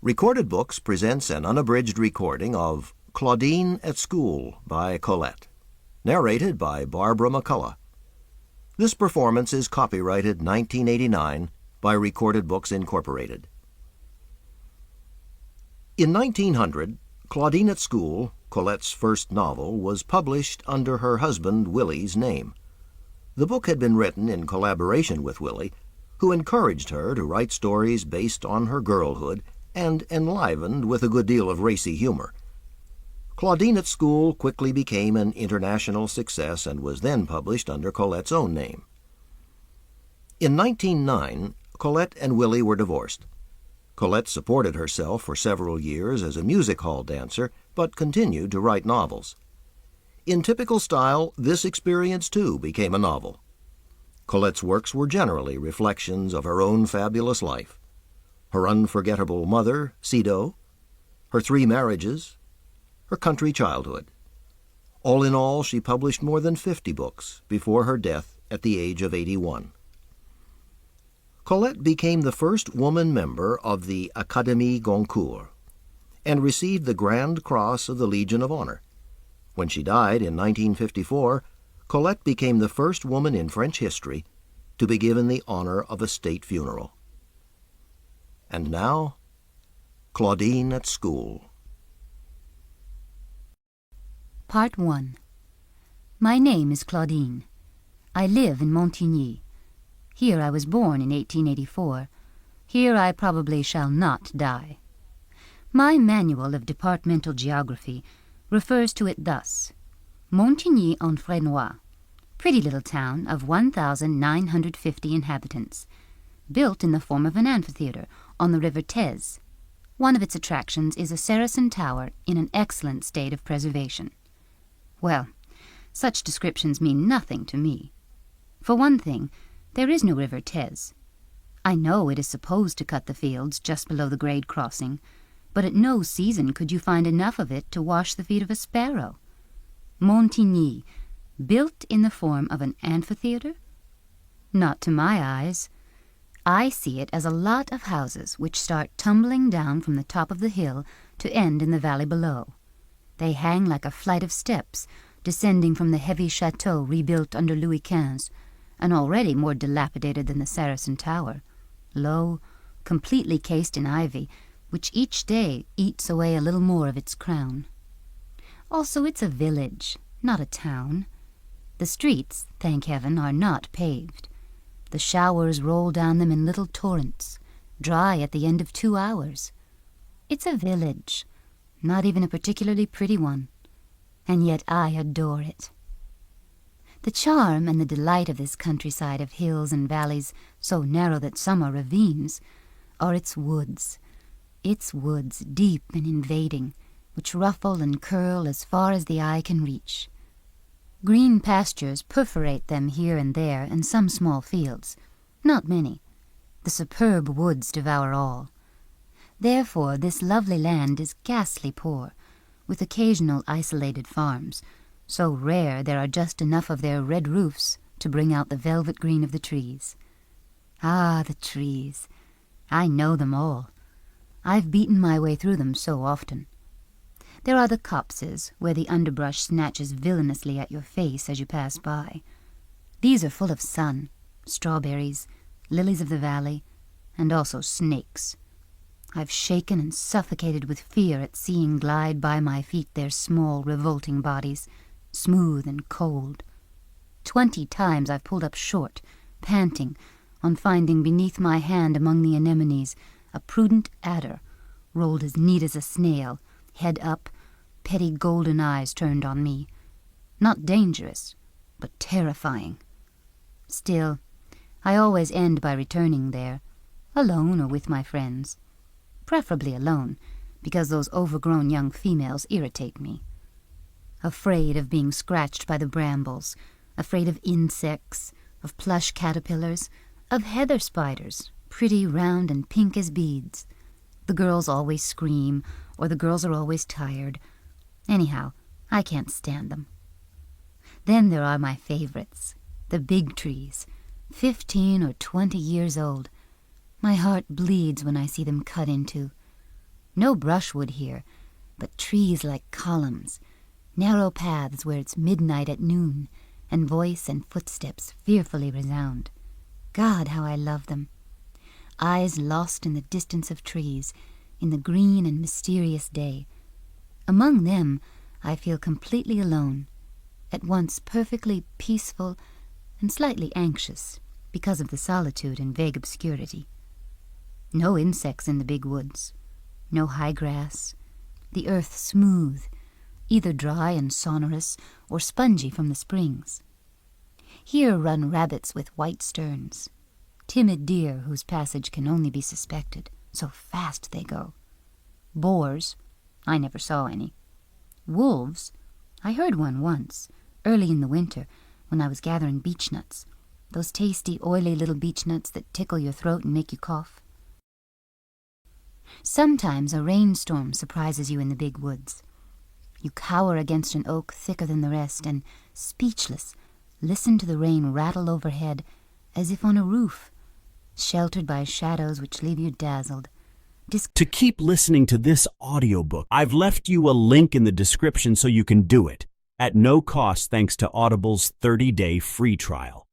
Recorded Books presents an unabridged recording of Claudine at School by Colette, narrated by Barbara McCullough. This performance is copyrighted 1989 by Recorded Books Incorporated. In 1900, Claudine at School, Colette's first novel, was published under her husband Willie's name. The book had been written in collaboration with Willie, who encouraged her to write stories based on her girlhood and enlivened with a good deal of racy humor. Claudine at School quickly became an international success and was then published under Colette's own name. In 1909, Colette and Willie were divorced. Colette supported herself for several years as a music hall dancer, but continued to write novels. In typical style, this experience too became a novel. Colette's works were generally reflections of her own fabulous life. Her unforgettable mother, Cito, her 3 marriages, her country childhood. All in all, she published more than 50 books before her death at the age of 81. Colette became the first woman member of the Académie Goncourt and received the Grand Cross of the Legion of Honor. When she died in 1954, Colette became the first woman in French history to be given the honor of a state funeral. And now, Claudine at School. Part 1. My name is Claudine. I live in Montigny. Here I was born in 1884. Here I probably shall not die. My manual of departmental geography refers to it thus: Montigny-en-Fresnois, pretty little town of 1,950 inhabitants, built in the form of an amphitheater on the river Thèse. One of its attractions is a Saracen tower in an excellent state of preservation. Well, such descriptions mean nothing to me. For one thing, there is no river Thèse. I know it is supposed to cut the fields just below the grade crossing, but at no season could you find enough of it to wash the feet of a sparrow. Montigny, built in the form of an amphitheater? Not to my eyes. I see it as a lot of houses which start tumbling down from the top of the hill to end in the valley below. They hang like a flight of steps, descending from the heavy chateau rebuilt under Louis XV, and already more dilapidated than the Saracen tower, low, completely cased in ivy, which each day eats away a little more of its crown. Also, it's a village, not a town. The streets, thank heaven, are not paved. The showers roll down them in little torrents, dry at the end of 2 hours. It's a village, not even a particularly pretty one, and yet I adore it. The charm and the delight of this countryside of hills and valleys, so narrow that some are ravines, are its woods deep and invading, which ruffle and curl as far as the eye can reach. Green pastures perforate them here and there, and some small fields. Not many. The superb woods devour all. Therefore this lovely land is ghastly poor, with occasional isolated farms, so rare there are just enough of their red roofs to bring out the velvet green of the trees. Ah, the trees! I know them all. I've beaten my way through them so often. There are the copses, where the underbrush snatches villainously at your face as you pass by. These are full of sun, strawberries, lilies of the valley, and also snakes. I've shaken and suffocated with fear at seeing glide by my feet their small, revolting bodies, smooth and cold. 20 times I've pulled up short, panting, on finding beneath my hand among the anemones a prudent adder, rolled as neat as a snail, head up, petty golden eyes turned on me. Not dangerous, but terrifying. Still, I always end by returning there, alone or with my friends. Preferably alone, because those overgrown young females irritate me. Afraid of being scratched by the brambles, afraid of insects, of plush caterpillars, of heather spiders, pretty round and pink as beads. The girls always scream, or the girls are always tired. Anyhow, I can't stand them. Then there are my favorites, the big trees, 15 or 20 years old. My heart bleeds when I see them cut into. No brushwood here, but trees like columns, narrow paths where it's midnight at noon, and voice and footsteps fearfully resound. God, how I love them! Eyes lost in the distance of trees, in the green and mysterious day. Among them I feel completely alone, at once perfectly peaceful and slightly anxious because of the solitude and vague obscurity. No insects in the big woods, no high grass, the earth smooth, either dry and sonorous or spongy from the springs. Here run rabbits with white sterns, timid deer whose passage can only be suspected, so fast they go. Boars, I never saw any. Wolves, I heard one once, early in the winter, when I was gathering beechnuts, those tasty, oily little beechnuts that tickle your throat and make you cough. Sometimes a rainstorm surprises you in the big woods. You cower against an oak thicker than the rest, and, speechless, listen to the rain rattle overhead as if on a roof, sheltered by shadows which leave you dazzled. To keep listening to this audiobook, I've left you a link in the description so you can do it, at no cost thanks to Audible's 30-day free trial.